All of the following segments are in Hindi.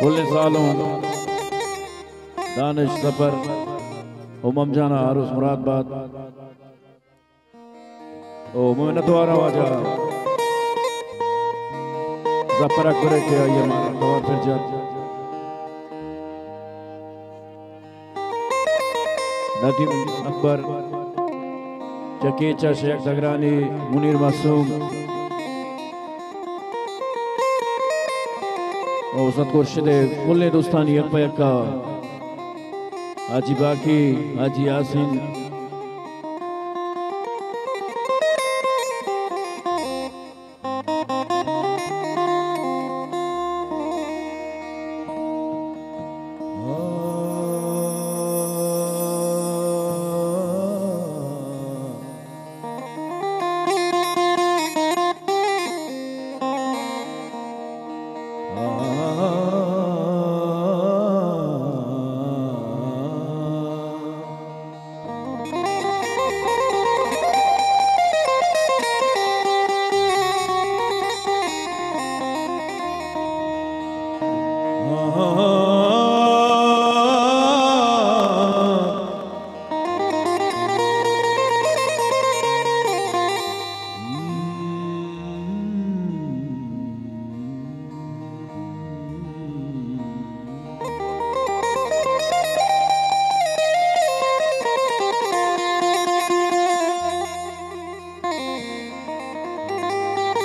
कुल सालों दानिश सफर उमम जाना आरुस मुरादबाद ओ मोहनत वारा वाजा जफर अकबर के ये मारा तौर फिर जात नदीम अकबर चकेचा शेख दगरानी मुनीर मासूम और सतकुर्शिदे कुल्ले दोस्तानी यक यक्का हाजी बाकी हाजी यासीन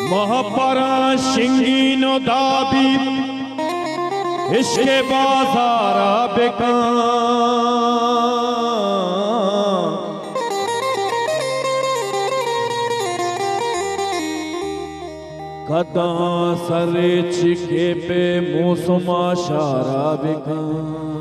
महापरा शिंगीनो दाबी इश्के बाजारा बेकां कदा सरे चिके पे मौसमा शारा बेकां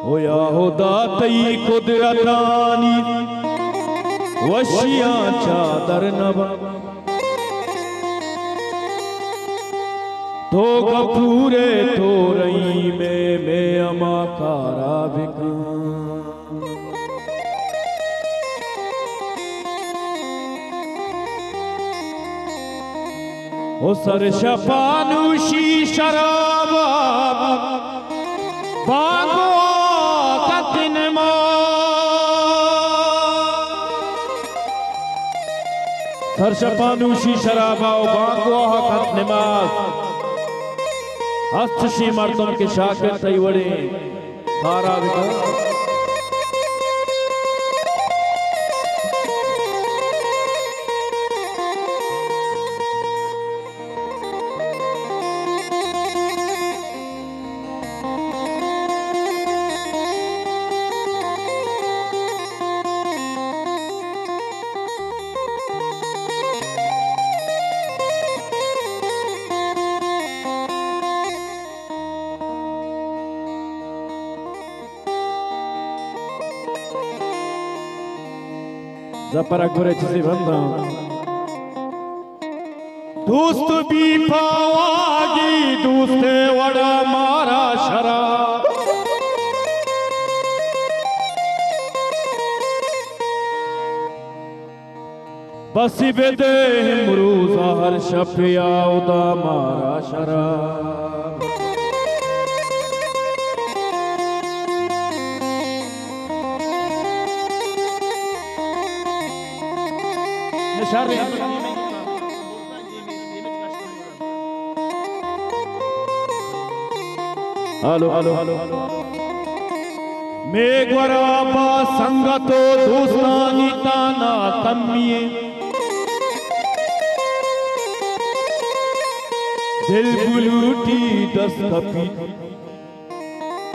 होया होदा तई कुदरतानी वशिया चादर नबा तो गफूरे तो रही में अमाकारा बिका हो सर शफानुशी शराबा बागो सरशपानुशी शराबा बांगो हक नमाज हस्तशी मर्दों के शाकिर तई वड़े तारा बिका जफर अकबर जिसे बंदा दोस्त भी पावागी दोस्ते वड़ा मारा शरा बस बेदे मरूजा हर शफिया उदा मारा शरा हेलो हेलो हेलो मेघवराबा संगतो दोस्तानी ताना तम्मिए दिल बुलूटी दस्तपी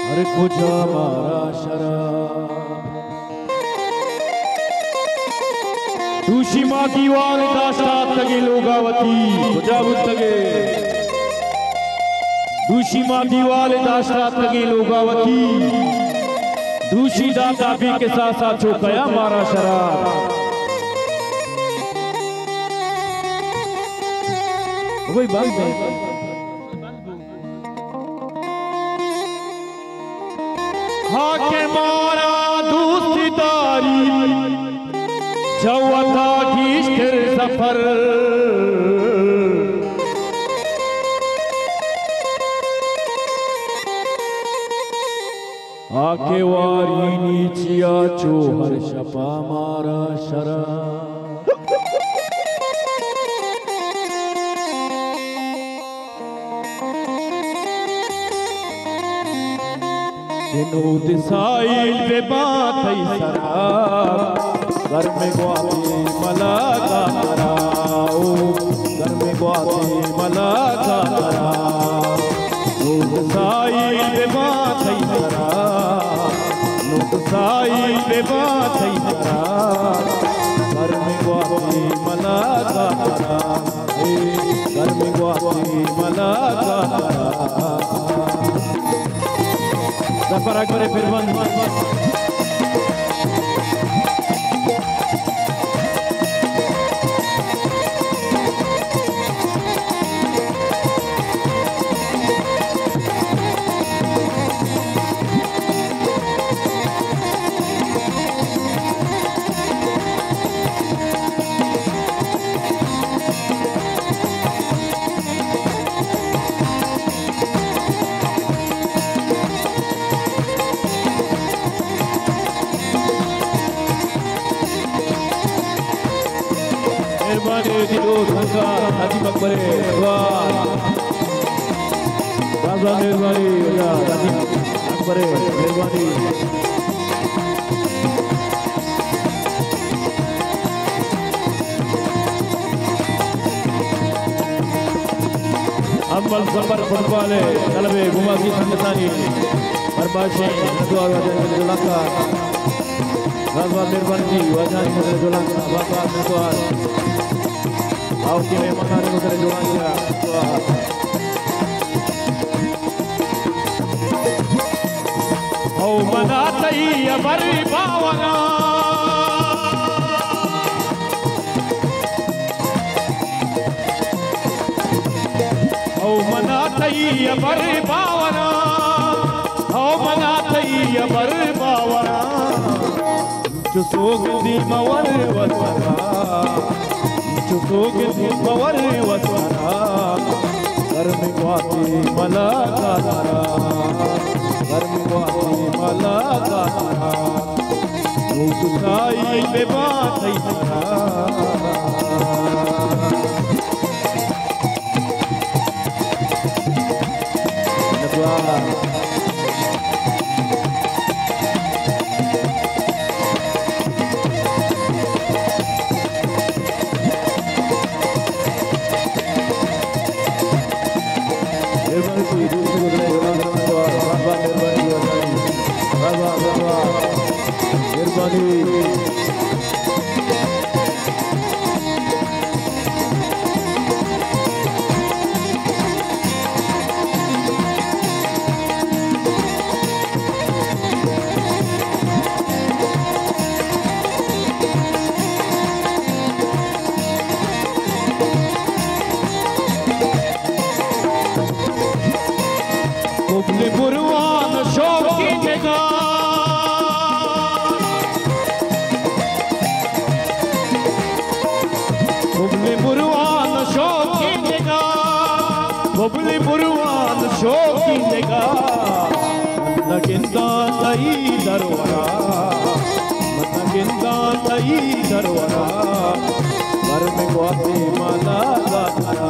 हर कुजा मारा शराब दूषी माँ की वार दास्ता तगे लोगावती बुझावत तगे दूषी माँ की वार दास्ता तगे लोगावती दूषी दादा भी के साथ साथ चौकया मारा शराब वही बात है हाके मारा दूसरी तारी चौथा गीश्तर सफर आके वारी नीचिया चोहर शपा मारा शरा दिसाइल बे बात सरा घर में ग्वाते मला का कराओ घर में ग्वाते मला का कराओ दिसाइल बे बात सरा दिसाइल बे बात सरा घर में ग्वाते मला का कराओ घर में ग्वाते मला का कराओ सफर करे फिर बंद हाजी मकबरे मेहरबानी हाजी मकबरे मेहरबानी अम्बल सफर फुटबॉल तलबे गुमा की संगतानी बर्बाशी नदुआ वजन जुलका बाबा मेहरबानी वजन जुलका बाबा नदुआ आओ कि मैं मकान को करे जुड़ाऊंगा ओ मनातई अबर बावना ओ मनातई अबर बावना ओ मनातई अबर बावना जो सोग दी मवर वसना चुकोगे मवर वसना घर में ग्वाते मला का घर में ग्वाते मला का साई बे बात बबली बुरवान शोकी नेगा नगिंदा तई दरवारा नगिंदा तई दरवारा घर में ग्वाते माला का तारा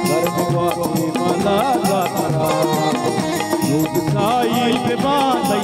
घर में ग्वाते माला का तारा दूध साई पे बांधई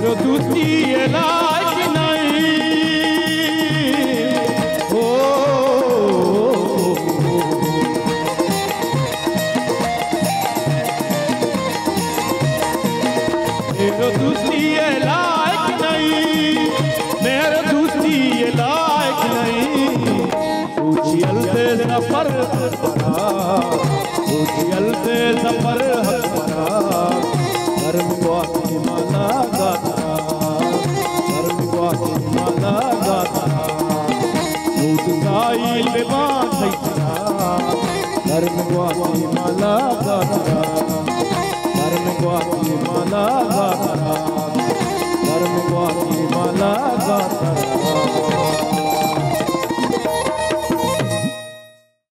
Rodustie la उजियल से सफर हकबरा धर्म की माला गाता धर्म की माला गाता दूध गाई बेबान सैया धर्म की माला गाता धर्म की माला गाता धर्म की माला गाता